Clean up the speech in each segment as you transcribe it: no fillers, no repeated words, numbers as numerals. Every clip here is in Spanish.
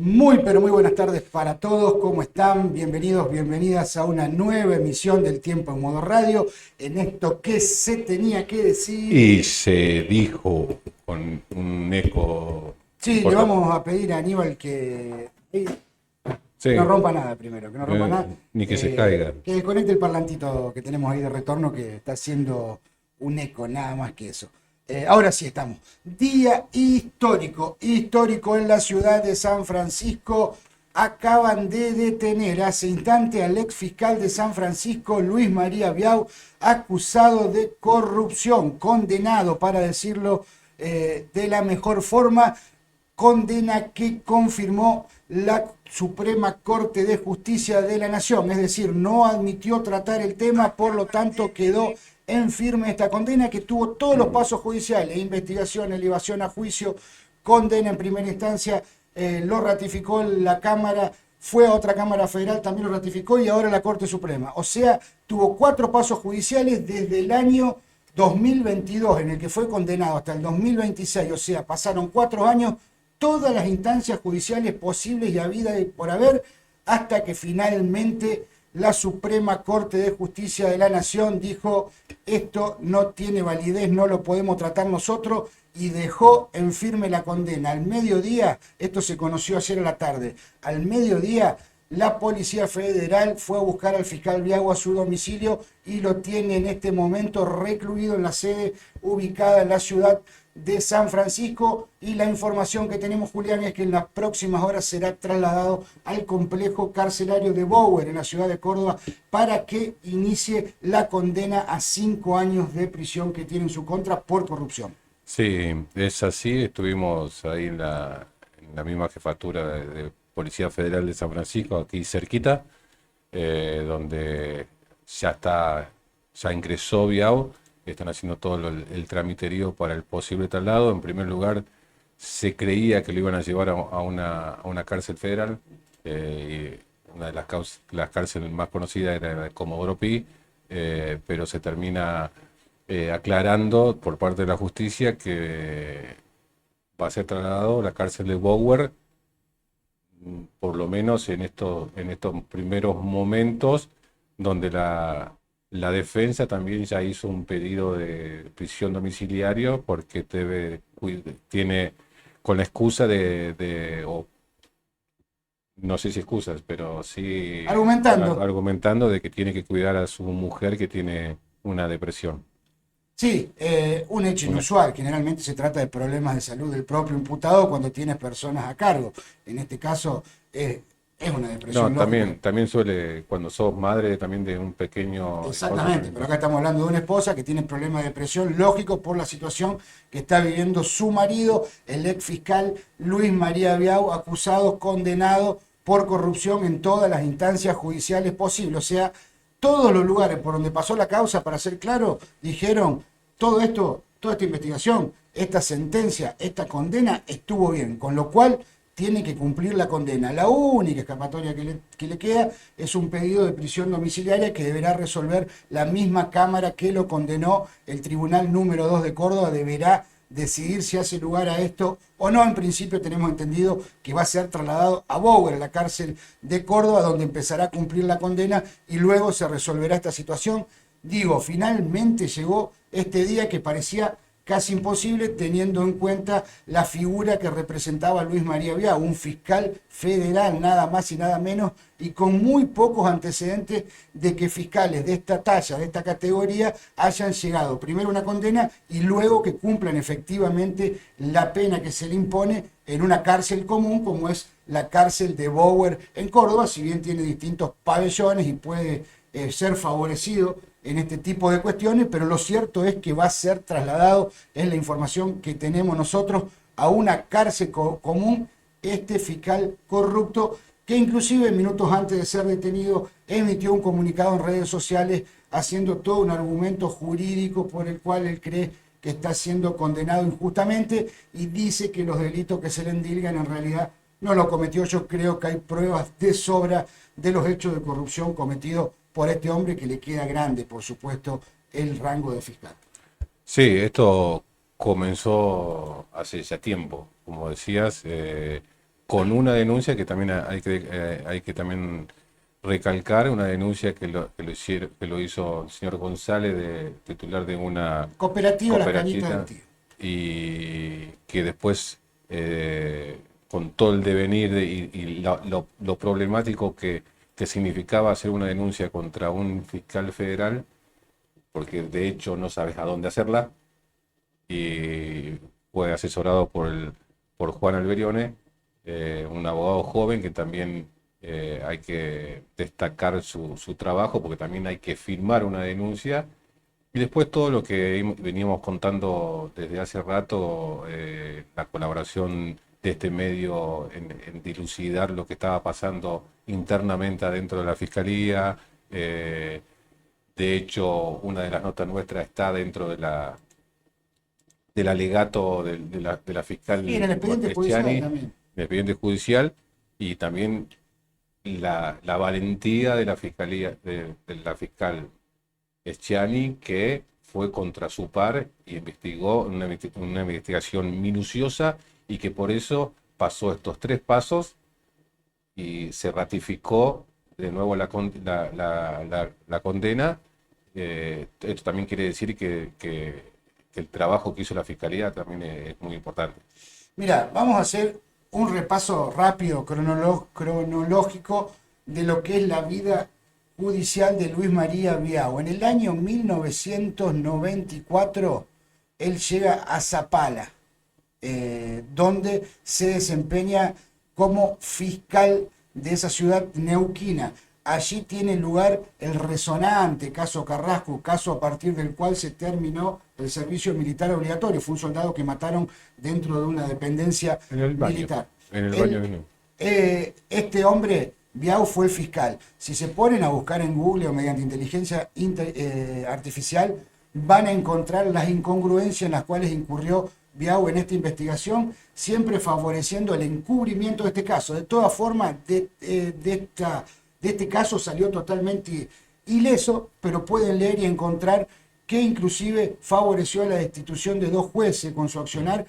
Muy, pero muy buenas tardes para todos. ¿Cómo están? Bienvenidos, bienvenidas a una nueva emisión del Tiempo en Modo Radio. En esto que se tenía que Y decir. se dijo con un eco Sí, le importante. vamos a pedir a Aníbal Sí, que no rompa nada primero, que no rompa nada. ni que se caiga. Que desconecte el parlantito que tenemos ahí de retorno que está haciendo un eco, nada más que eso. Ahora sí estamos. Día histórico, histórico en la ciudad de San Francisco. Acaban de detener hace instante al ex fiscal de San Francisco, Luis María Biau, acusado de corrupción, condenado, para decirlo de la mejor forma, condena que confirmó la Suprema Corte de Justicia de la Nación, es decir, no admitió tratar el tema, por lo tanto quedó en firme esta condena que tuvo todos los pasos judiciales, investigación, elevación a juicio, condena en primera instancia, lo ratificó la Cámara, fue a otra Cámara Federal, también lo ratificó y ahora la Corte Suprema. O sea, tuvo 4 pasos judiciales desde el año 2022, en el que fue condenado, hasta el 2026, o sea, pasaron 4 años, todas las instancias judiciales posibles y habidas y por haber, hasta que finalmente la Suprema Corte de Justicia de la Nación dijo: esto no tiene validez, no lo podemos tratar nosotros, y dejó en firme la condena. Al mediodía, esto se conoció ayer a la tarde, al mediodía la Policía Federal fue a buscar al fiscal Biau a su domicilio y lo tiene en este momento recluido en la sede ubicada en la ciudad de San Francisco, y la información que tenemos, Julián, es que en las próximas horas será trasladado al complejo carcelario de Bower en la ciudad de Córdoba para que inicie la condena a 5 años de prisión que tiene en su contra por corrupción. Sí, es así. Estuvimos ahí en la misma jefatura de Policía Federal de San Francisco, aquí cerquita, donde ya ingresó Biau. Están haciendo todo el tramiterío para el posible traslado. En primer lugar, se creía que lo iban a llevar a una cárcel federal. Y una de las cárceles más conocidas era la de Comodoro Pi, pero se termina aclarando por parte de la justicia que va a ser trasladado a la cárcel de Bower, por lo menos en estos primeros momentos, donde la defensa también ya hizo un pedido de prisión domiciliario porque tiene, con la excusa o no sé si excusas, pero sí Argumentando. argumentando de que tiene que cuidar a su mujer que tiene una depresión. Sí, un hecho Una- inusual. Generalmente se trata de problemas de salud del propio imputado cuando tienes personas a cargo. En este caso es una No, depresión lógica. también suele, cuando sos madre también de un pequeño coso, Exactamente, pero acá estamos hablando de una esposa que tiene problemas de depresión, lógico, por la situación que está viviendo su marido, el ex fiscal Luis María Biau, acusado, condenado por corrupción en todas las instancias judiciales posibles. O sea, todos los lugares por donde pasó la causa, para ser claro, dijeron: todo esto, toda esta investigación, esta sentencia, esta condena estuvo bien, con lo cual tiene que cumplir la condena. La única escapatoria que le queda es un pedido de prisión domiciliaria que deberá resolver la misma Cámara que lo condenó. El Tribunal número 2 de Córdoba deberá decidir si hace lugar a esto o no. En principio tenemos entendido que va a ser trasladado a Bower, a la cárcel de Córdoba, donde empezará a cumplir la condena y luego se resolverá esta situación. Digo, finalmente llegó este día que parecía casi imposible, teniendo en cuenta la figura que representaba Luis María Biau, un fiscal federal, nada más y nada menos, y con muy pocos antecedentes de que fiscales de esta talla, de esta categoría, hayan llegado primero a una condena y luego que cumplan efectivamente la pena que se le impone en una cárcel común como es la cárcel de Bower en Córdoba, si bien tiene distintos pabellones y puede ser favorecido en este tipo de cuestiones, pero lo cierto es que va a ser trasladado, es la información que tenemos nosotros, a una cárcel común, este fiscal corrupto, que inclusive minutos antes de ser detenido emitió un comunicado en redes sociales haciendo todo un argumento jurídico por el cual él cree que está siendo condenado injustamente y dice que los delitos que se le endilgan en realidad no lo cometió. Yo creo que hay pruebas de sobra de los hechos de corrupción cometidos por este hombre, que le queda grande, por supuesto, el rango de fiscal. Sí, esto comenzó hace ya tiempo, como decías, con una denuncia que también hay que también recalcar, una denuncia que lo hizo el señor González, titular de una Cooperativa Las Cañitas cooperativa, del Tío. y que después, con todo el devenir y lo problemático que significaba hacer una denuncia contra un fiscal federal, porque de hecho no sabes a dónde hacerla, y fue asesorado por Juan Alberione, un abogado joven que también hay que destacar su trabajo, porque también hay que firmar una denuncia. Y después todo lo que veníamos contando desde hace rato, la colaboración de este medio en dilucidar lo que estaba pasando internamente adentro de la Fiscalía. De hecho, una de las notas nuestras está dentro del alegato de la fiscal Y en el expediente judicial Estiani, también. en el expediente judicial, y también la valentía de la fiscalía, de la fiscal Estiani, que fue contra su par y investigó una investigación minuciosa, y que por eso pasó estos 3 pasos y se ratificó de nuevo la condena. Esto también quiere decir que el trabajo que hizo la Fiscalía también es muy importante. Mira, vamos a hacer un repaso rápido, cronológico, de lo que es la vida judicial de Luis María Biao. En el año 1994, él llega a Zapala, donde se desempeña como fiscal de esa ciudad neuquina. Allí tiene lugar el resonante caso Carrasco, caso a partir del cual se terminó el servicio militar obligatorio. Fue un soldado que mataron dentro de una dependencia militar. En el baño. Este hombre, Biao, fue el fiscal. Si se ponen a buscar en Google o mediante inteligencia artificial, van a encontrar las incongruencias en las cuales incurrió Biao en esta investigación, siempre favoreciendo el encubrimiento de este caso. De todas formas, de este caso salió totalmente ileso, pero pueden leer y encontrar que inclusive favoreció a la destitución de 2 jueces con su accionar,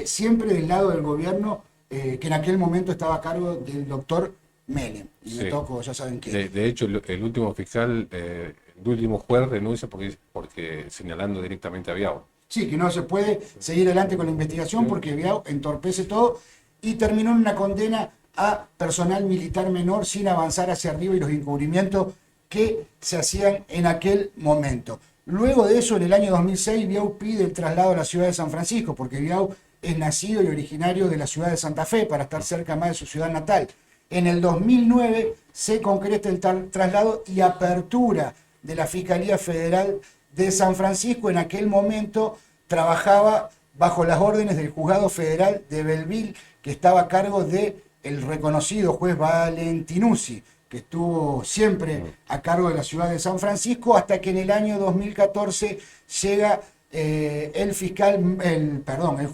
siempre del lado del gobierno, que en aquel momento estaba a cargo del doctor Menem. Y Sí. me tocó, ya saben qué. De hecho, el último fiscal, el último juez renuncia porque señalando directamente a Biao. Sí, que no se puede seguir adelante con la investigación porque Biao entorpece todo, y terminó en una condena a personal militar menor sin avanzar hacia arriba y los encubrimientos que se hacían en aquel momento. Luego de eso, en el año 2006, Biao pide el traslado a la ciudad de San Francisco, porque Biao es nacido y originario de la ciudad de Santa Fe, para estar cerca más de su ciudad natal. En el 2009 se concreta el traslado y apertura de la Fiscalía Federal de San Francisco. En aquel momento trabajaba bajo las órdenes del Juzgado Federal de Belleville, que estaba a cargo de el reconocido juez Valentinuzzi, que estuvo siempre a cargo de la ciudad de San Francisco, hasta que en el año 2014 llega el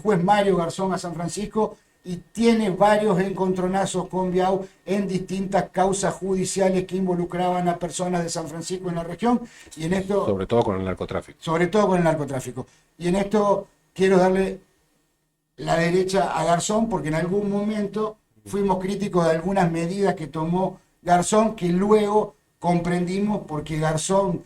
juez Mario Garzón a San Francisco, y tiene varios encontronazos con Biao en distintas causas judiciales que involucraban a personas de San Francisco en la región, y en esto, Sobre todo con el narcotráfico. Y en esto quiero darle la derecha a Garzón, porque en algún momento fuimos críticos de algunas medidas que tomó Garzón, que luego comprendimos, porque Garzón,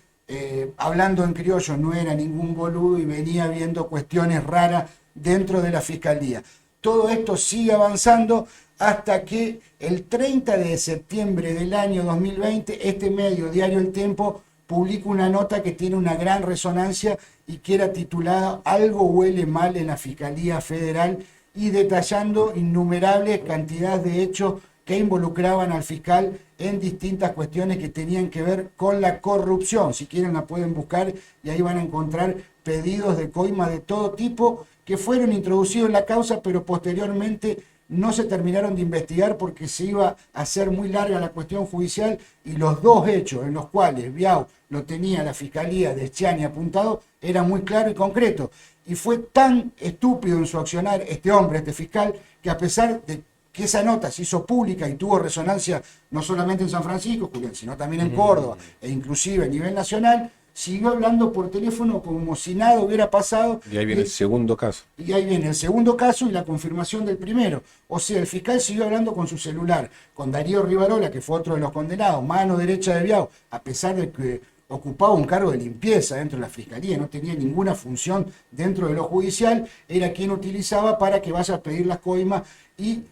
hablando en criollo, no era ningún boludo y venía viendo cuestiones raras dentro de la Fiscalía. Todo esto sigue avanzando hasta que el 30 de septiembre del año 2020, este medio, Diario El Tiempo, publica una nota que tiene una gran resonancia y que era titulada "Algo huele mal en la Fiscalía Federal", y detallando innumerables cantidades de hechos que involucraban al fiscal en distintas cuestiones que tenían que ver con la corrupción. Si quieren la pueden buscar y ahí van a encontrar pedidos de coima de todo tipo que fueron introducidos en la causa, pero posteriormente no se terminaron de investigar porque se iba a hacer muy larga la cuestión judicial, y los 2 hechos en los cuales Biao lo tenía la Fiscalía de Estiani apuntado eran muy claros y concretos. Y fue tan estúpido en su accionar este hombre, este fiscal, que a pesar de que esa nota se hizo pública y tuvo resonancia no solamente en San Francisco, Julián, sino también en Córdoba e inclusive a nivel nacional, siguió hablando por teléfono como si nada hubiera pasado. Y ahí viene el segundo caso. Y ahí viene el segundo caso y la confirmación del primero. O sea, el fiscal siguió hablando con su celular, con Darío Rivarola, que fue otro de los condenados, mano derecha de Biao, a pesar de que ocupaba un cargo de limpieza dentro de la fiscalía, no tenía ninguna función dentro de lo judicial, era quien utilizaba para que vaya a pedir las coimas y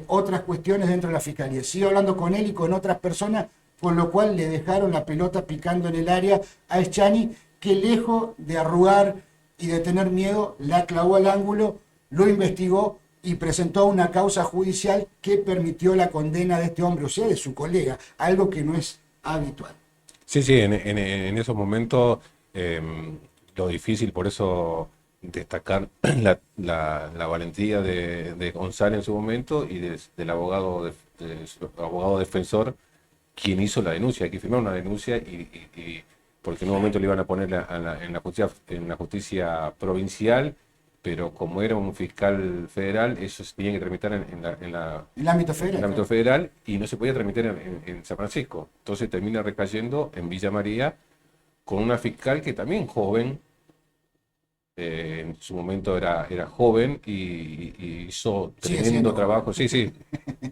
otras cuestiones dentro de la fiscalía. Siguió hablando con él y con otras personas, con lo cual le dejaron la pelota picando en el área a Eschani, que lejos de arrugar y de tener miedo, la clavó al ángulo, lo investigó y presentó una causa judicial que permitió la condena de este hombre, o sea, de su colega, algo que no es habitual. Sí, sí, en esos momentos lo difícil, por eso destacar la valentía de González en su momento y del su abogado defensor, quien hizo la denuncia. Hay que firmar una denuncia porque en un momento le iban a poner en la justicia provincial, pero como era un fiscal federal, eso se tenía que tramitar en El ámbito federal. en el ámbito federal y no se podía tramitar en San Francisco. Entonces termina recayendo en Villa María con una fiscal que también joven, en su momento era joven y hizo tremendo trabajo. Sí, sí.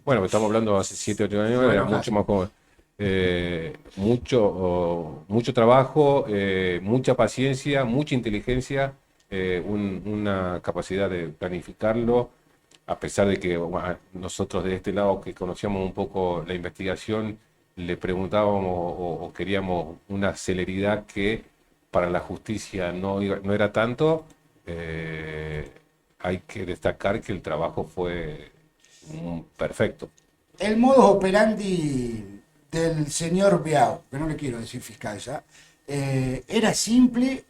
Bueno, estamos hablando hace 7, 8 años, era mucho más joven. Mucho trabajo, mucha paciencia, mucha inteligencia, una capacidad de planificarlo, a pesar de que nosotros de este lado que conocíamos un poco la investigación, le preguntábamos o queríamos una celeridad que para la justicia no era tanto. Hay que destacar que el trabajo fue perfecto. El modus operandi del señor Biao, que no le quiero decir fiscal ya, era simple,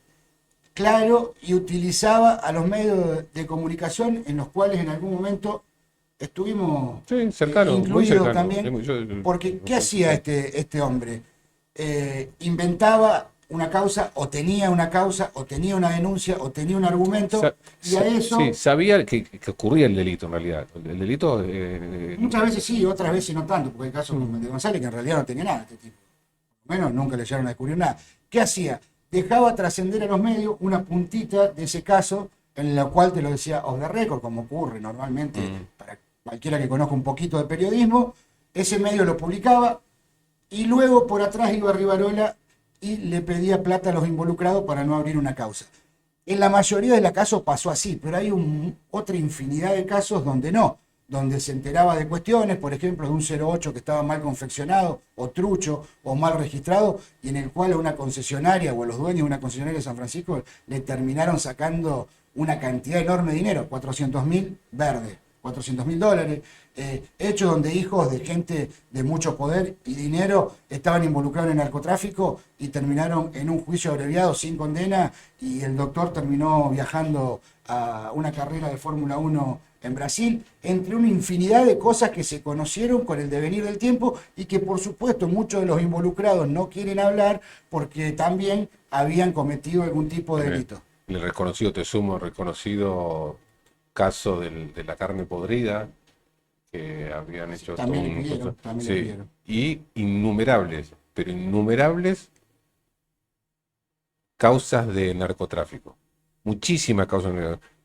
claro, y utilizaba a los medios de comunicación en los cuales en algún momento estuvimos incluidos también. Porque, ¿qué hacía este hombre? Inventaba una causa, o tenía una causa, o tenía una denuncia, o tenía un argumento, y a eso... Sí, sabía que ocurría el delito en realidad. El delito... muchas veces sí, otras veces no tanto, porque el caso de González, que en realidad no tenía nada este tipo. Bueno, nunca le llegaron a descubrir nada. ¿Qué hacía? Dejaba trascender a los medios una puntita de ese caso, en la cual te lo decía off the record, como ocurre normalmente para cualquiera que conozca un poquito de periodismo. Ese medio lo publicaba, y luego por atrás iba Rivarola y le pedía plata a los involucrados para no abrir una causa. En la mayoría de los casos pasó así, pero hay otra infinidad de casos donde no, donde se enteraba de cuestiones, por ejemplo, de un 08 que estaba mal confeccionado, o trucho, o mal registrado, y en el cual a una concesionaria o a los dueños de una concesionaria de San Francisco le terminaron sacando una cantidad enorme de dinero, 400.000 verdes, $400.000, hechos donde hijos de gente de mucho poder y dinero estaban involucrados en el narcotráfico y terminaron en un juicio abreviado sin condena, y el doctor terminó viajando a una carrera de Fórmula 1 en Brasil, entre una infinidad de cosas que se conocieron con el devenir del tiempo y que por supuesto muchos de los involucrados no quieren hablar porque también habían cometido algún tipo de delito. El reconocido, te sumo, reconocido caso de la carne podrida, que habían hecho también y innumerables, pero innumerables causas de narcotráfico. Muchísimas causas de narcotráfico.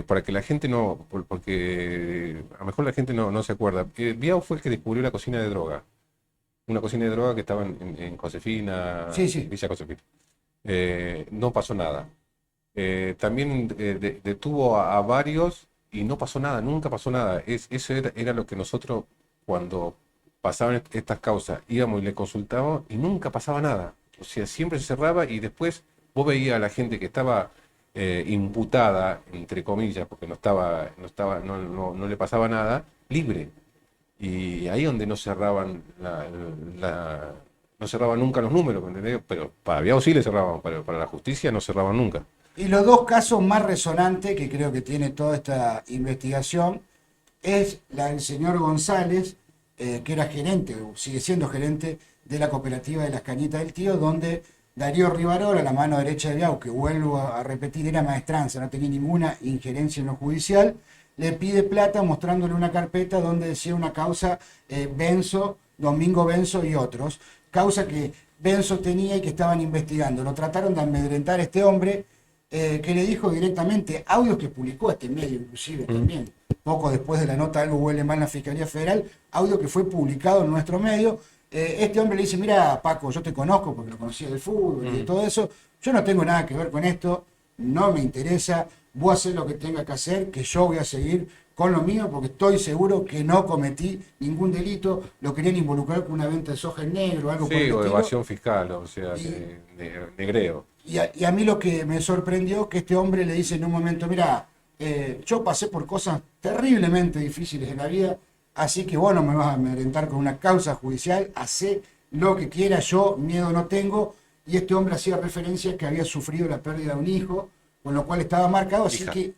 Para que la gente no, porque a lo mejor la gente no se acuerda. Biao fue el que descubrió la cocina de droga. Una cocina de droga que estaba en Josefina, Villa Josefina. No pasó nada. También detuvo a varios y no pasó nada, nunca pasó nada. Eso era lo que nosotros, cuando pasaban estas causas, íbamos y le consultábamos y nunca pasaba nada. O sea, siempre se cerraba y después vos veías a la gente que estaba imputada, entre comillas, porque no le pasaba nada, libre. Y ahí donde no cerraban no cerraban nunca los números, ¿entendés? Pero para Biao sí le cerraban, pero para la justicia no cerraban nunca. Y los dos casos más resonantes que creo que tiene toda esta investigación es la del señor González, que era gerente, o sigue siendo gerente de la cooperativa de las Cañitas del Tío, donde Darío Rivarola, la mano derecha de Biao, que vuelvo a repetir, era maestranza, no tenía ninguna injerencia en lo judicial, le pide plata mostrándole una carpeta donde decía una causa Benzo Domingo Benzo y otros, causa que Benzo tenía y que estaban investigando. Lo trataron de amedrentar a este hombre, que le dijo directamente, audios que publicó este medio inclusive también, poco después de la nota Algo huele mal en la Fiscalía Federal, audio que fue publicado en nuestro medio. Este hombre le dice, mira Paco, yo te conozco porque lo conocía del fútbol y de todo eso, yo no tengo nada que ver con esto, no me interesa, voy a hacer lo que tenga que hacer, que yo voy a seguir con lo mío porque estoy seguro que no cometí ningún delito, lo querían involucrar con una venta de soja en negro o algo por el Sí, o estilo. evasión fiscal, o sea, negreo. Y a mí lo que me sorprendió que este hombre le dice en un momento, mira, yo pasé por cosas terriblemente difíciles en la vida, así que vos no me vas a amedrentar con una causa judicial, hacé lo que quieras, yo miedo no tengo. Y este hombre hacía referencia a que había sufrido la pérdida de un hijo, con lo cual estaba marcado, así Hija. que,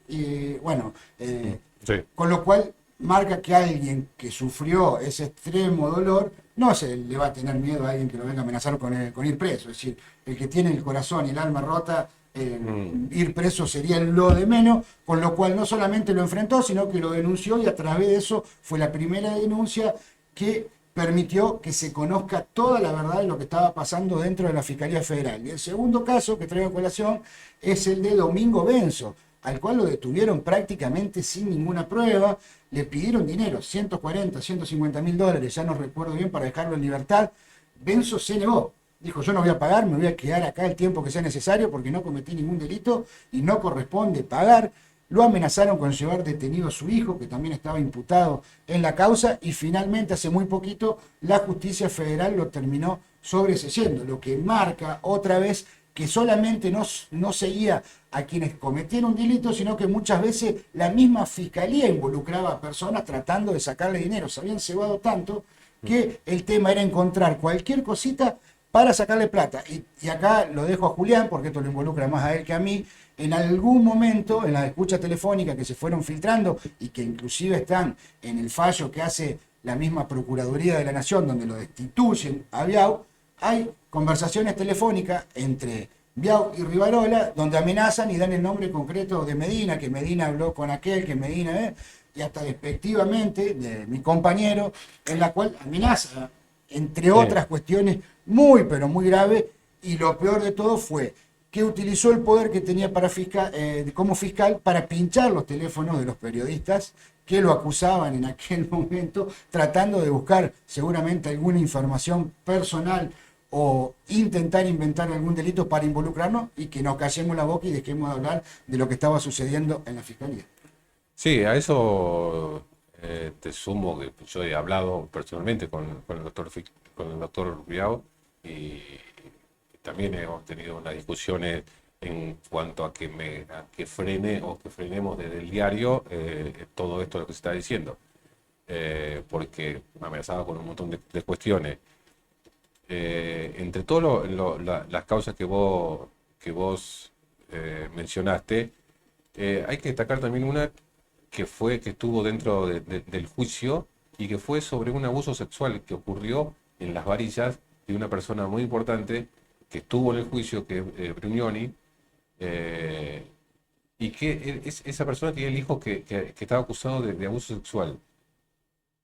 Sí. con lo cual marca que alguien que sufrió ese extremo dolor no se le va a tener miedo a alguien que lo venga a amenazar con ir preso. Es decir, el que tiene el corazón y el alma rota, ir preso sería lo de menos, con lo cual no solamente lo enfrentó, sino que lo denunció y a través de eso fue la primera denuncia que permitió que se conozca toda la verdad de lo que estaba pasando dentro de la Fiscalía Federal. Y el segundo caso que traigo a colación es el de Domingo Benzo, al cual lo detuvieron prácticamente sin ninguna prueba, le pidieron dinero, 140, 150 mil dólares, ya no recuerdo bien, para dejarlo en libertad. Benzo se negó, dijo yo no voy a pagar, me voy a quedar acá el tiempo que sea necesario porque no cometí ningún delito y no corresponde pagar. Lo amenazaron con llevar detenido a su hijo, que también estaba imputado en la causa, y finalmente hace muy poquito la justicia federal lo terminó sobreseyendo, lo que marca otra vez que solamente no seguía a quienes cometían un delito, sino que muchas veces la misma fiscalía involucraba a personas tratando de sacarle dinero. Se habían cebado tanto que el tema era encontrar cualquier cosita para sacarle plata. Y acá lo dejo a Julián, porque esto lo involucra más a él que a mí. En algún momento, en las escuchas telefónicas que se fueron filtrando y que inclusive están en el fallo que hace la misma Procuraduría de la Nación, donde lo destituyen a Biau, hay conversaciones telefónicas entre Biau y Rivarola, donde amenazan y dan el nombre concreto de Medina, que Medina habló con aquel, que Medina, y hasta despectivamente de mi compañero, en la cual amenaza, entre otras cuestiones muy, pero muy graves, y lo peor de todo fue que utilizó el poder que tenía como fiscal para pinchar los teléfonos de los periodistas que lo acusaban en aquel momento, tratando de buscar seguramente alguna información personal o intentar inventar algún delito para involucrarnos y que nos callemos la boca y dejemos de hablar de lo que estaba sucediendo en la fiscalía. Sí, a eso te sumo que yo he hablado personalmente con el doctor Biao y también hemos tenido unas discusiones en cuanto a que frene o que frenemos desde el diario todo esto lo que se está diciendo, porque me amenazaba con un montón de cuestiones. Entre todas las causas que vos mencionaste, hay que destacar también una que estuvo dentro del juicio y que fue sobre un abuso sexual que ocurrió en las varillas de una persona muy importante que estuvo en el juicio, que es Brignoni, y que esa persona tiene el hijo que estaba acusado de abuso sexual.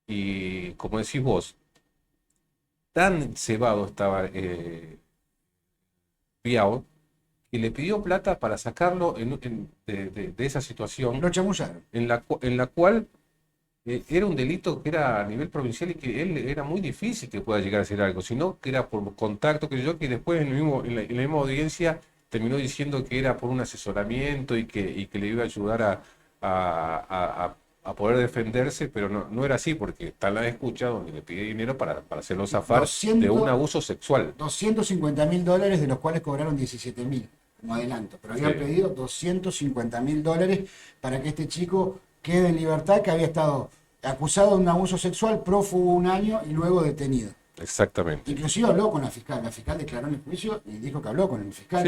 Y como decís vos, tan cebado estaba Biao, que le pidió plata para sacarlo de esa situación Lo chamullaron. en la cual era un delito que era a nivel provincial y que él era muy difícil que pueda llegar a hacer algo, sino que era por contacto, que después en la misma audiencia terminó diciendo que era por un asesoramiento y que le iba a ayudar a poder defenderse, pero no era así, porque está en la escucha donde le pide dinero para hacerlo zafar de un abuso sexual. 250 mil dólares, de los cuales cobraron 17 mil como adelanto, pero habían pedido 250 mil dólares para que este chico quede en libertad, que había estado acusado de un abuso sexual, prófugo un año y luego detenido. Exactamente. Inclusive habló con la fiscal declaró en el juicio y dijo que habló con el fiscal,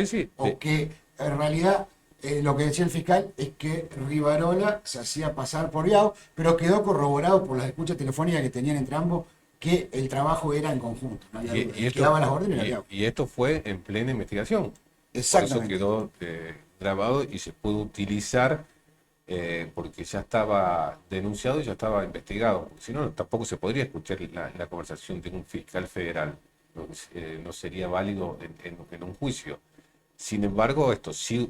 que en realidad lo que decía el fiscal es que Rivarola se hacía pasar por Biao, pero quedó corroborado por las escuchas telefónicas que tenían entre ambos que el trabajo era en conjunto, no había duda. Que daba las órdenes era Biao. Y esto fue en plena investigación. Exactamente. Por eso quedó grabado y se pudo utilizar porque ya estaba denunciado y ya estaba investigado. Porque si no, tampoco se podría escuchar la conversación de un fiscal federal. No, no sería válido en un juicio. Sin embargo, esto sí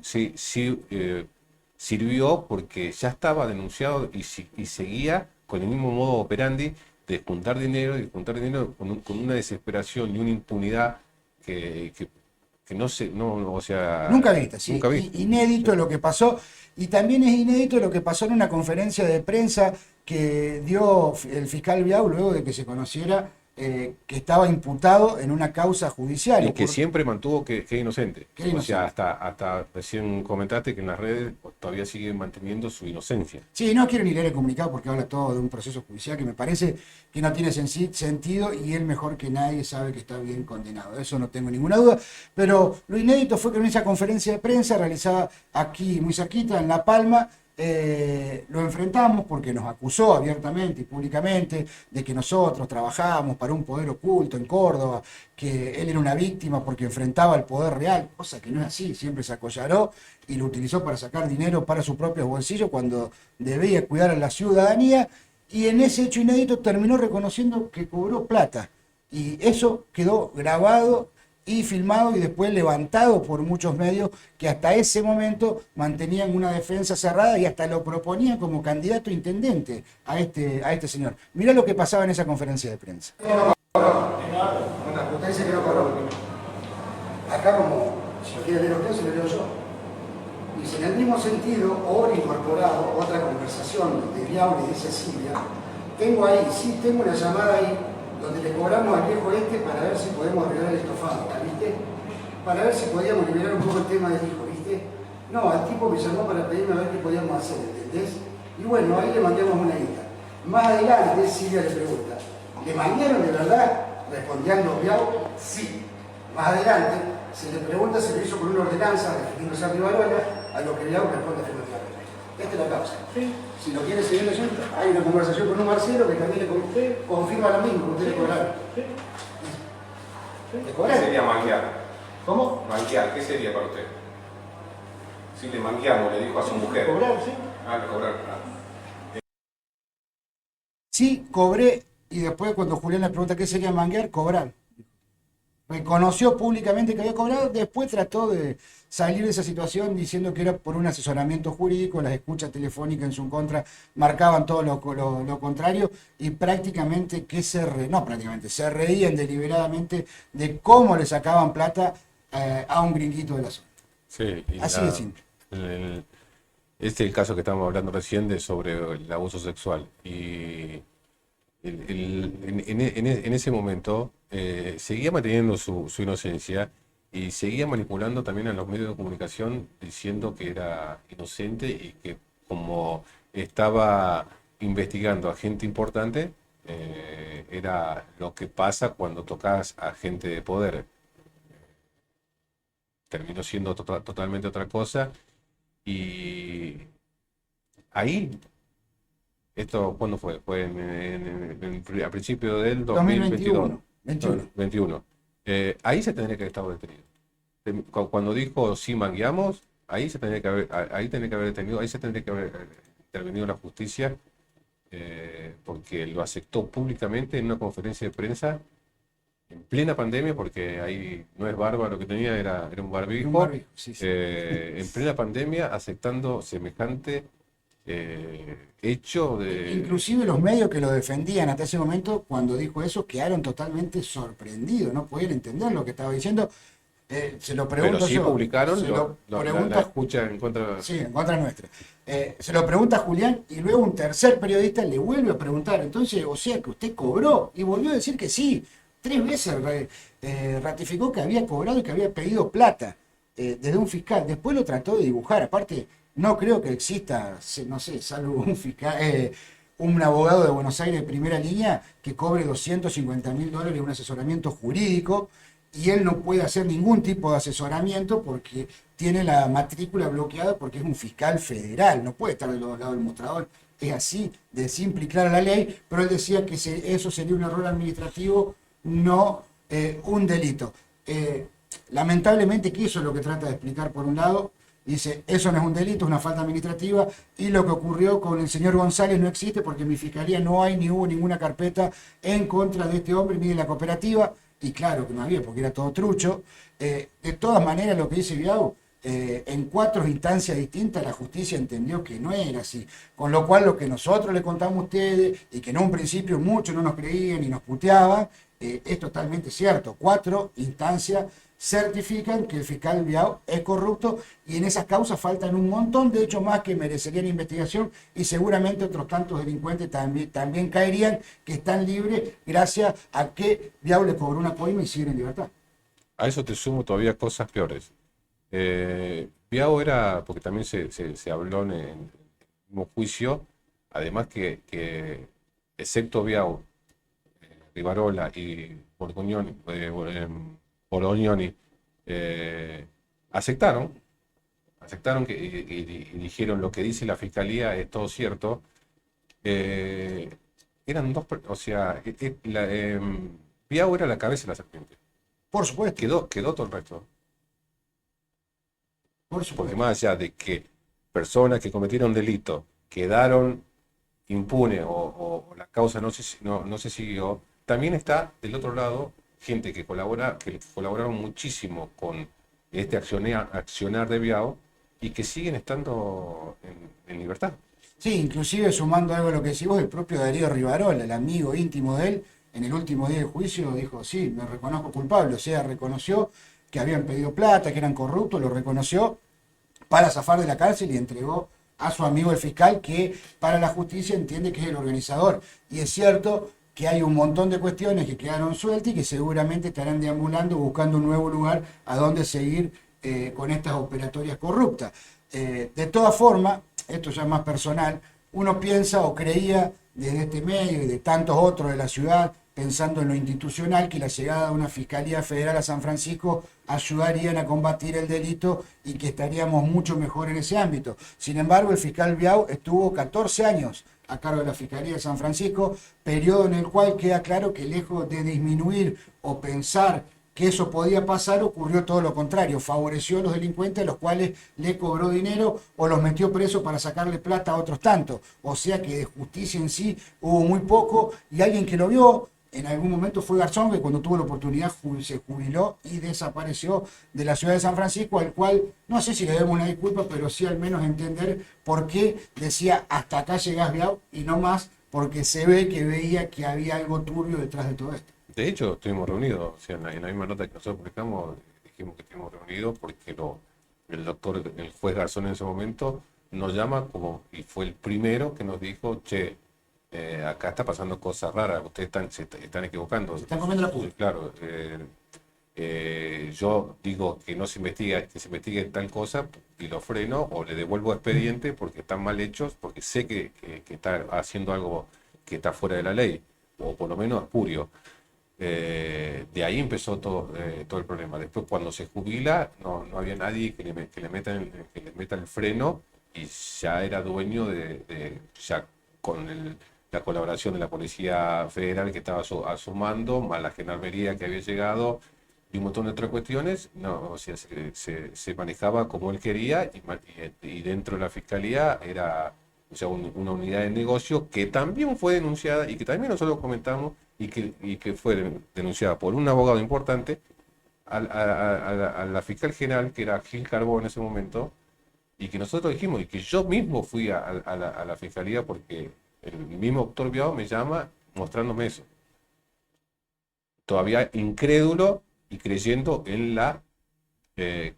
sirvió porque ya estaba denunciado y seguía con el mismo modo operandi de juntar dinero y juntar dinero con una desesperación y una impunidad que no sé, no, o sea, Nunca viste, sí. nunca vi. Inédito lo que pasó. Y también es inédito lo que pasó en una conferencia de prensa que dio el fiscal Biau luego de que se conociera que estaba imputado en una causa judicial. Y que siempre mantuvo que es inocente. Que es O sea, inocente. hasta recién comentaste que en las redes todavía sigue manteniendo su inocencia. Sí, no quiero ni leer el comunicado porque habla todo de un proceso judicial que me parece que no tiene sentido y él mejor que nadie sabe que está bien condenado. De eso no tengo ninguna duda. Pero lo inédito fue que en esa conferencia de prensa realizada aquí muy cerquita, en La Palma, lo enfrentamos porque nos acusó abiertamente y públicamente de que nosotros trabajábamos para un poder oculto en Córdoba, que él era una víctima porque enfrentaba al poder real, cosa que no es así, siempre se acollaró y lo utilizó para sacar dinero para sus propios bolsillos cuando debía cuidar a la ciudadanía, y en ese hecho inédito terminó reconociendo que cobró plata. Y eso quedó grabado y filmado y después levantado por muchos medios que hasta ese momento mantenían una defensa cerrada y hasta lo proponían como candidato a intendente a este señor. Mirá lo que pasaba en esa conferencia de prensa. Usted dice que no cobró. Acá como, si lo quiere leer usted, se lo leo yo. Dice, en el mismo sentido, ahora incorporado otra conversación de Biau y de Cecilia, tengo ahí, sí, tengo una llamada ahí, donde le cobramos al viejo este para ver si podemos arreglar el estofado, ¿viste? Para ver si podíamos liberar un poco el tema del hijo, ¿viste? No, el tipo me llamó para pedirme a ver qué podíamos hacer, ¿entendés? Y bueno, ahí le mandamos una guita. Más adelante, Silvia le pregunta, ¿le mandaron de verdad? Respondiendo Biau, sí. Más adelante, se le pregunta si lo hizo con una ordenanza refiriéndose a Rivarola, a lo que Biau responde afirmativamente. Esta es la causa. Sí. Si lo quiere seguir leyendo, hay una conversación con un Marcelo que también le confirma lo mismo que usted le cobraron. Sí. ¿Le ¿Qué cobraron? sería manguear? ¿Cómo? Manguear, ¿qué sería para usted? Si le mangueamos, le dijo a su mujer. ¿Cobrar, sí? Le cobraron. Sí, cobré, y después cuando Julián le pregunta qué sería manguear, cobrar. Reconoció públicamente que había cobrado, después trató de salir de esa situación diciendo que era por un asesoramiento jurídico, las escuchas telefónicas en su contra marcaban todo lo contrario, y prácticamente se reían deliberadamente de cómo le sacaban plata a un gringuito de la zona. Sí, y Así de simple. este es el caso que estábamos hablando recién sobre el abuso sexual. Y en ese momento seguía manteniendo su inocencia y seguía manipulando también a los medios de comunicación diciendo que era inocente y que como estaba investigando a gente importante, era lo que pasa cuando tocas a gente de poder. Terminó siendo totalmente otra cosa. Y ahí, ¿esto cuándo fue? Fue a principio del 2022. 2021. 21. Ahí se tendría que haber estado detenido. Cuando dijo sí mangueamos, ahí se tendría que haber, ahí tendría que haber detenido, ahí se tendría que haber intervenido la justicia, porque lo aceptó públicamente en una conferencia de prensa en plena pandemia, porque ahí no es barba, lo que tenía era un barbijo. Un barbijo, sí. En plena pandemia, aceptando semejante hecho de... Inclusive los medios que lo defendían hasta ese momento, cuando dijo eso, quedaron totalmente sorprendidos, no podían entender lo que estaba diciendo. Se lo pregunto Pero sí yo, publicaron se lo la pregunta, escucha en contra... sí, en contra nuestra. Se lo pregunta Julián y luego un tercer periodista le vuelve a preguntar, entonces, o sea que usted cobró, y volvió a decir que sí. 3 veces ratificó que había cobrado y que había pedido plata desde un fiscal. Después lo trató de dibujar. Aparte, no creo que exista, no sé, salvo un fiscal, un abogado de Buenos Aires de primera línea que cobre $250.000 en un asesoramiento jurídico, y él no puede hacer ningún tipo de asesoramiento porque tiene la matrícula bloqueada porque es un fiscal federal. No puede estar del otro lado del mostrador. Es así de simple y clara la ley, pero él decía que eso sería un error administrativo, no un delito. Lamentablemente, que eso es lo que trata de explicar por un lado, Dice, eso no es un delito, es una falta administrativa, y lo que ocurrió con el señor González no existe porque en mi fiscalía no hay ni hubo ninguna carpeta en contra de este hombre ni de la cooperativa, y claro que no había porque era todo trucho. De todas maneras, lo que dice Biau, en 4 instancias distintas la justicia entendió que no era así, con lo cual lo que nosotros le contamos a ustedes y que en un principio muchos no nos creían y nos puteaban, es totalmente cierto. 4 instancias certifican que el fiscal Biau es corrupto y en esas causas faltan un montón de hechos más que merecerían investigación y seguramente otros tantos delincuentes también caerían, que están libres gracias a que Biau le cobró una coima y siguen en libertad. A eso te sumo todavía cosas peores. Biao era, porque también se habló en un juicio, además que excepto Biao, Rivarola y Borgognoni, aceptaron y dijeron lo que dice la fiscalía es todo cierto. Eran dos, o sea, Biao era la cabeza de la serpiente. Por supuesto. Quedó todo el resto. Por supuesto. Porque más allá de que personas que cometieron delito quedaron impunes o la causa no se siguió, también está del otro lado gente que colaboraron muchísimo con este accionar de Biao y que siguen estando en libertad. Sí, inclusive sumando algo a lo que decís vos, el propio Darío Rivarola, el amigo íntimo de él, en el último día del juicio dijo, sí, me reconozco culpable, o sea, reconoció que habían pedido plata, que eran corruptos, lo reconoció para zafar de la cárcel y entregó a su amigo el fiscal, que para la justicia entiende que es el organizador. Y es cierto que hay un montón de cuestiones que quedaron sueltas y que seguramente estarán deambulando buscando un nuevo lugar a donde seguir con estas operatorias corruptas. De todas formas, esto ya es más personal, uno piensa o creía desde este medio y de tantos otros de la ciudad, pensando en lo institucional, que la llegada de una Fiscalía Federal a San Francisco ayudarían a combatir el delito y que estaríamos mucho mejor en ese ámbito. Sin embargo, el fiscal Biau estuvo 14 años a cargo de la Fiscalía de San Francisco, periodo en el cual queda claro que lejos de disminuir o pensar que eso podía pasar, ocurrió todo lo contrario, favoreció a los delincuentes a los cuales le cobró dinero o los metió presos para sacarle plata a otros tantos. O sea que de justicia en sí hubo muy poco y alguien que lo vio en algún momento fue Garzón, que cuando tuvo la oportunidad se jubiló y desapareció de la ciudad de San Francisco, al cual no sé si le debemos una disculpa, pero sí al menos entender por qué decía hasta acá llegás Biau y no más, porque se ve que veía que había algo turbio detrás de todo esto. De hecho, estuvimos reunidos, o sea, en la misma nota que nosotros publicamos, dijimos que estuvimos reunidos porque el juez Garzón en ese momento nos llama y fue el primero que nos dijo, che, acá está pasando cosas raras, ustedes se están equivocando. Se están comiendo la puta. Claro, yo digo que no se investiga, que se investigue tal cosa y lo freno o le devuelvo expediente porque están mal hechos, porque sé que está haciendo algo que está fuera de la ley, o por lo menos espurio. De ahí empezó todo el problema. Después, cuando se jubila, no había nadie que le meta el freno y ya era dueño ya con la colaboración de la Policía Federal que estaba a su mando, más la gendarmería que había llegado y un montón de otras cuestiones. No, o sea, se manejaba como él quería y dentro de la Fiscalía era, o sea, una unidad de negocio que también fue denunciada y que también nosotros comentamos y que fue denunciada por un abogado importante a la fiscal general, que era Gil Carbó en ese momento, y que nosotros dijimos, y que yo mismo fui a la fiscalía porque el mismo doctor Biao me llama mostrándome eso. Todavía incrédulo y creyendo en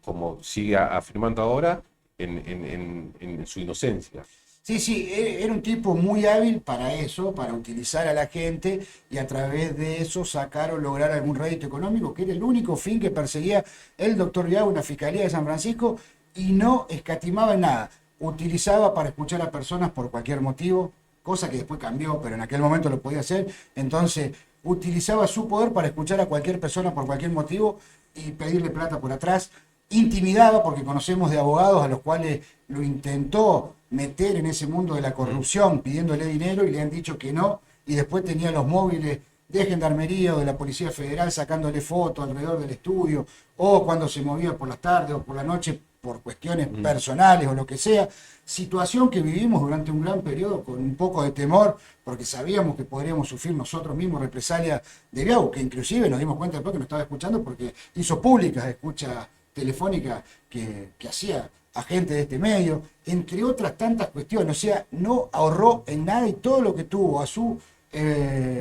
como sigue afirmando ahora, en su inocencia. Sí, era un tipo muy hábil para eso, para utilizar a la gente y a través de eso sacar o lograr algún rédito económico, que era el único fin que perseguía el doctor Biau en la Fiscalía de San Francisco, y no escatimaba en nada. Utilizaba para escuchar a personas por cualquier motivo, cosa que después cambió, pero en aquel momento lo podía hacer. Entonces, utilizaba su poder para escuchar a cualquier persona por cualquier motivo y pedirle plata por atrás. Intimidaba, porque conocemos de abogados a los cuales lo intentó meter en ese mundo de la corrupción pidiéndole dinero y le han dicho que no, y después tenía los móviles de Gendarmería o de la Policía Federal sacándole fotos alrededor del estudio, o cuando se movía por las tardes o por la noche por cuestiones personales o lo que sea, situación que vivimos durante un gran periodo con un poco de temor, porque sabíamos que podríamos sufrir nosotros mismos represalias de Biau, que inclusive nos dimos cuenta después que nos estaba escuchando porque hizo públicas escucha telefónica que hacía agente de este medio, entre otras tantas cuestiones. O sea, no ahorró en nada y todo lo que tuvo a su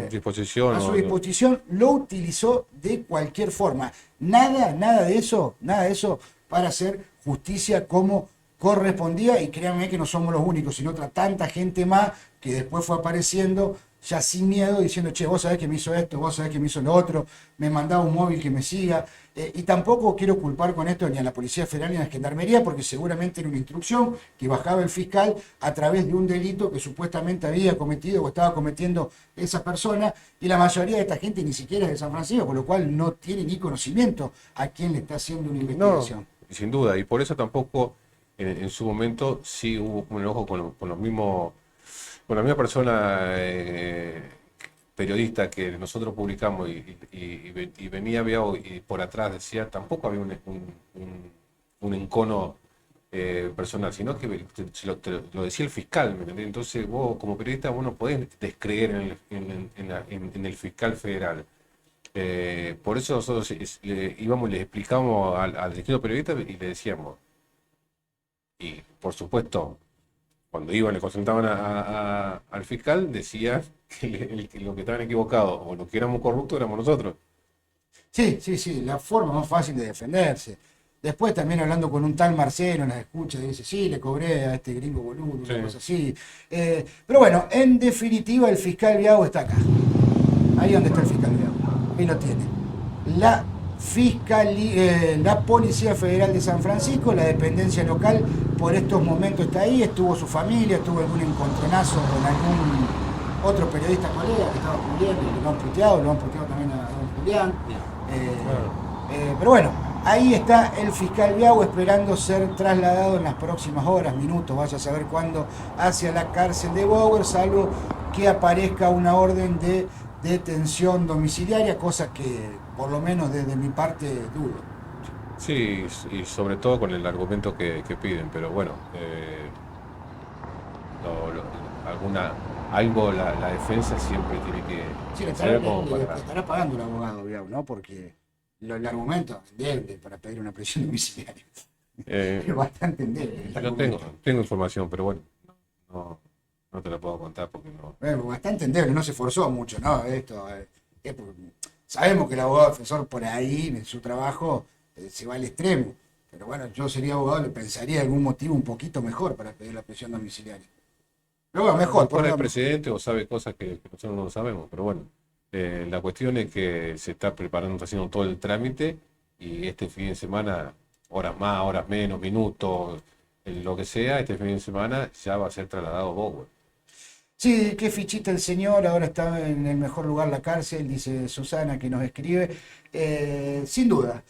disposición lo utilizó de cualquier forma. Nada de eso para hacer justicia como correspondía, y créanme que no somos los únicos, sino otra tanta gente más que después fue apareciendo ya sin miedo, diciendo, che, vos sabés que me hizo esto, vos sabés que me hizo lo otro, me mandaba un móvil que me siga. Y tampoco quiero culpar con esto ni a la Policía Federal ni a la Gendarmería, porque seguramente era una instrucción que bajaba el fiscal a través de un delito que supuestamente había cometido o estaba cometiendo esa persona, y la mayoría de esta gente ni siquiera es de San Francisco, con lo cual no tiene ni conocimiento a quién le está haciendo una investigación. No, sin duda, y por eso tampoco en su momento sí hubo un enojo con los mismos, con la misma persona periodista que nosotros publicamos y venía Biao y por atrás decía, tampoco había un encono personal, sino que te lo decía el fiscal, ¿me entendés? Entonces vos como periodista vos no podés descreer en el fiscal federal. Por eso nosotros íbamos y les explicábamos al distinto periodista y le decíamos, y por supuesto, cuando iban le consultaban al fiscal, decía que lo que estaban equivocados o los que éramos corruptos éramos nosotros. Sí, la forma más fácil de defenderse. Después también hablando con un tal Marcelo en las escuchas, dice, sí, le cobré a este gringo boludo, una cosa así. Pero bueno, en definitiva el fiscal Biao está acá. Ahí donde está el fiscal Biao. Ahí lo tiene. La Policía Federal de San Francisco, la dependencia local, por estos momentos está ahí, estuvo su familia, tuvo algún encontronazo con algún otro periodista colega que estaba cubriendo, lo han puteado también a don Julián. Pero bueno, ahí está el fiscal Biao esperando ser trasladado en las próximas horas, minutos, vaya a saber cuándo, hacia la cárcel de Bower, salvo que aparezca una orden de detención domiciliaria, cosa que por lo menos desde mi parte dudo. Sí, y sobre todo con el argumento que piden, pero bueno, algo la defensa siempre tiene que Sí, le hacer como le para... estará pagando el abogado, Biao, ¿no? Porque el argumento es endeble para pedir una prisión domiciliaria. Es bastante endeble. Yo tengo información, pero bueno, no te la puedo contar porque no... Bastante endeble, no se esforzó mucho, ¿no? Sabemos que el abogado defensor por ahí, en su trabajo, se va al extremo. Pero bueno, yo sería abogado, le pensaría algún motivo un poquito mejor para pedir la prisión domiciliaria. Pero bueno, mejor. Por el presidente o sabe cosas que nosotros no lo sabemos, pero bueno, la cuestión es que se está preparando, está haciendo todo el trámite y este fin de semana, horas más, horas menos, minutos, lo que sea, este fin de semana ya va a ser trasladado a Bower. Sí, qué fichita el señor, ahora está en el mejor lugar la cárcel, dice Susana que nos escribe. Sin duda,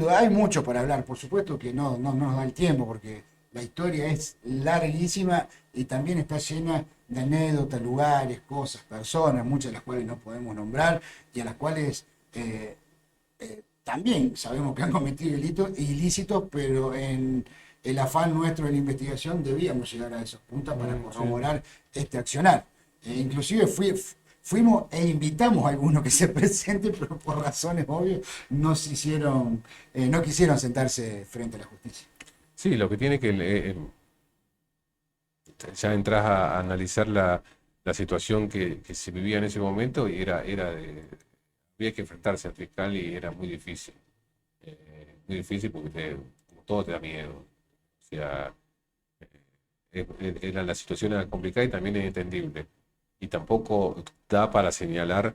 hay mucho para hablar, por supuesto que no nos da el tiempo porque la historia es larguísima y también está llena de anécdotas, lugares, cosas, personas, muchas de las cuales no podemos nombrar y a las cuales también sabemos que han cometido delitos ilícitos, pero en el afán nuestro de la investigación debíamos llegar a esos puntos para corroborar este accionar. Inclusive fuimos e invitamos a algunos que se presenten, pero por razones obvias no quisieron sentarse frente a la justicia. Sí, lo que tiene que... ya entras a analizar la situación que se vivía en ese momento y había que enfrentarse al fiscal y era muy difícil. Muy difícil porque como todo te da miedo. O sea, la situación era complicada y también es entendible. Y tampoco da para señalar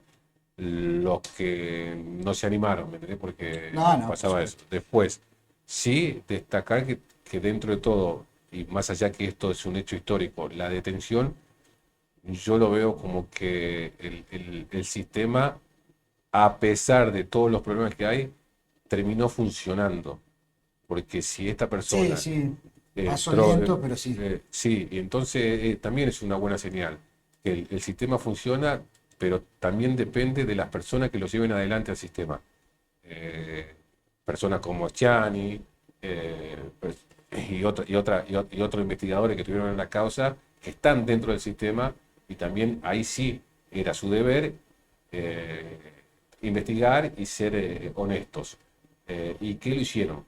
los que no se animaron, ¿me entendés? Porque pasaba eso. Después, sí destacar que dentro de todo, y más allá que esto es un hecho histórico, la detención, yo lo veo como que el sistema, a pesar de todos los problemas que hay, terminó funcionando. Porque si esta persona... Paso lento, pero sí. Sí, y entonces también es una buena señal. Que el sistema funciona, pero también depende de las personas que lo lleven adelante al sistema. Personas como Chiani, y otros investigadores que estuvieron en la causa, que están dentro del sistema, y también ahí sí era su deber investigar y ser honestos. ¿Y qué lo hicieron?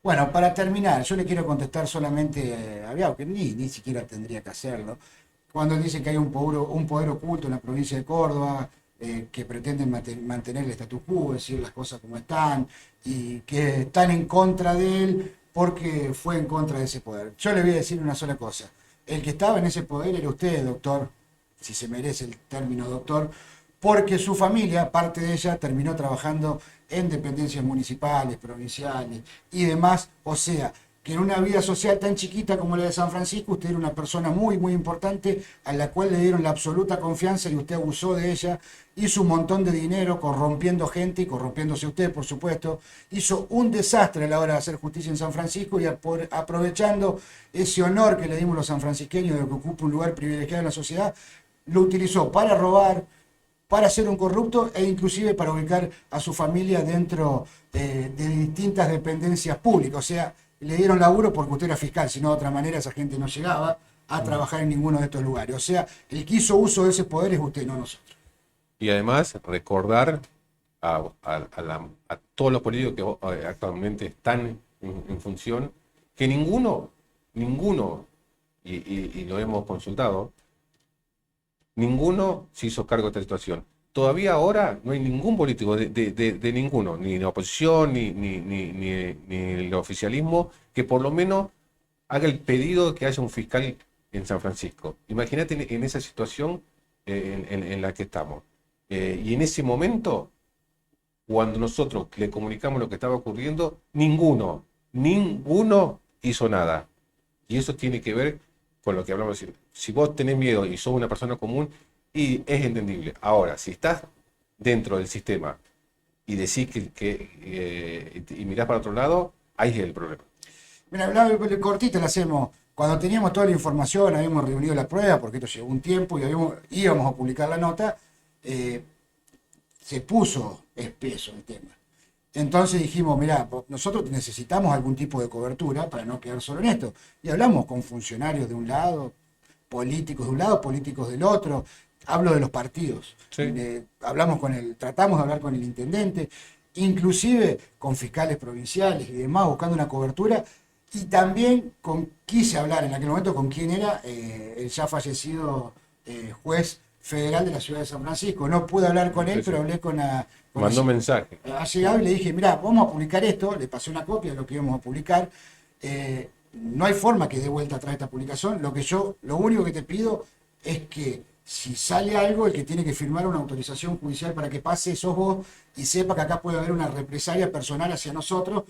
Bueno, para terminar, yo le quiero contestar solamente a Biao, que ni siquiera tendría que hacerlo. Cuando él dice que hay un poder oculto en la provincia de Córdoba, que pretenden mantener el status quo, decir las cosas como están, y que están en contra de él porque fue en contra de ese poder. Yo le voy a decir una sola cosa. El que estaba en ese poder era usted, doctor, si se merece el término doctor, porque su familia, parte de ella, terminó trabajando en dependencias municipales, provinciales y demás. O sea, que en una vida social tan chiquita como la de San Francisco, usted era una persona muy, muy importante a la cual le dieron la absoluta confianza y usted abusó de ella, hizo un montón de dinero corrompiendo gente y corrompiéndose usted, por supuesto. Hizo un desastre a la hora de hacer justicia en San Francisco y aprovechando ese honor que le dimos los sanfrancisqueños de que ocupa un lugar privilegiado en la sociedad, lo utilizó para robar, para ser un corrupto e inclusive para ubicar a su familia dentro de distintas dependencias públicas. O sea, le dieron laburo porque usted era fiscal, si no de otra manera esa gente no llegaba a trabajar en ninguno de estos lugares. O sea, el que hizo uso de ese poder es usted, no nosotros. Y además recordar a todos los políticos que actualmente están en función, que ninguno, y lo hemos consultado, ninguno se hizo cargo de esta situación. Todavía ahora no hay ningún político de ninguno, ni la oposición, ni el oficialismo, que por lo menos haga el pedido de que haya un fiscal en San Francisco. Imagínate en esa situación en la que estamos. Y en ese momento, cuando nosotros le comunicamos lo que estaba ocurriendo, ninguno hizo nada. Y eso tiene que ver con lo que hablamos. Si vos tenés miedo y sos una persona común, y es entendible. Ahora, si estás dentro del sistema y decís y mirás para otro lado, ahí es el problema. Mira, cortita la hacemos. Cuando teníamos toda la información, habíamos reunido la prueba, porque esto llevó un tiempo y íbamos a publicar la nota, se puso espeso el tema. Entonces dijimos, mirá, nosotros necesitamos algún tipo de cobertura para no quedar solo en esto. Y hablamos con funcionarios de un lado, políticos de un lado, políticos del otro. Hablo de los partidos. Sí. Tratamos de hablar con el intendente, inclusive con fiscales provinciales y demás, buscando una cobertura. Y también quise hablar en aquel momento con quién era el ya fallecido juez federal de la ciudad de San Francisco. No pude hablar con él, pero hablé con Mandó mensaje. Ha llegado y le dije, mirá, vamos a publicar esto, le pasé una copia de lo que íbamos a publicar. No hay forma que dé vuelta atrás esta publicación. Lo único que te pido es que si sale algo, el que tiene que firmar una autorización judicial para que pase sos vos y sepa que acá puede haber una represalia personal hacia nosotros,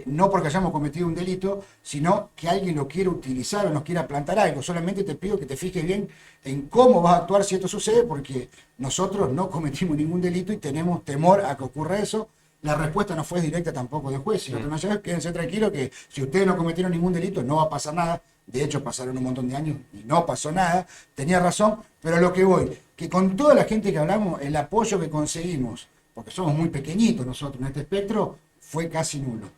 no porque hayamos cometido un delito, sino que alguien lo quiera utilizar o nos quiera plantar algo. Solamente te pido que te fijes bien en cómo vas a actuar si esto sucede, porque nosotros no cometimos ningún delito y tenemos temor a que ocurra eso. La respuesta no fue directa tampoco del juez. Si no sabes, quédense tranquilos que si ustedes no cometieron ningún delito, no va a pasar nada. De hecho, pasaron un montón de años y no pasó nada. Tenía razón, pero a lo que voy, que con toda la gente que hablamos, el apoyo que conseguimos, porque somos muy pequeñitos nosotros en este espectro, fue casi nulo.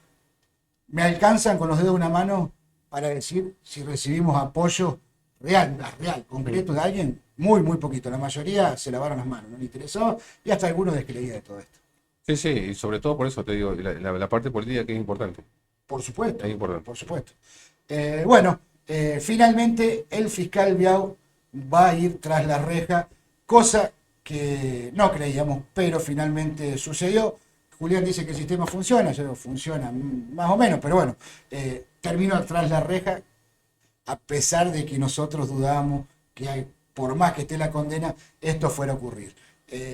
Me alcanzan con los dedos de una mano para decir si recibimos apoyo real, concreto de alguien, muy, muy poquito. La mayoría se lavaron las manos, no le interesaba, y hasta algunos descreían de todo esto. Sí, y sobre todo por eso te digo, la parte política que es importante. Por supuesto, Es importante. por supuesto. Finalmente el fiscal Biao va a ir tras la reja, cosa que no creíamos, pero finalmente sucedió. Julián dice que el sistema funciona, funciona más o menos, pero bueno, terminó tras la reja, a pesar de que nosotros dudábamos que por más que esté la condena, esto fuera a ocurrir.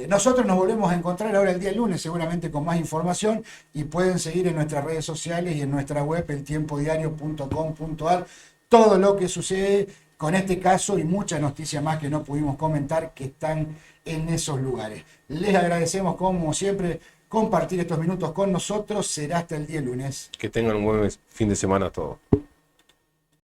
Nosotros nos volvemos a encontrar ahora el día lunes, seguramente con más información, y pueden seguir en nuestras redes sociales y en nuestra web, eltiempodiario.com.ar, todo lo que sucede con este caso y muchas noticias más que no pudimos comentar que están en esos lugares. Les agradecemos, como siempre, compartir estos minutos con nosotros. Será hasta el día lunes. Que tengan un buen fin de semana a todos.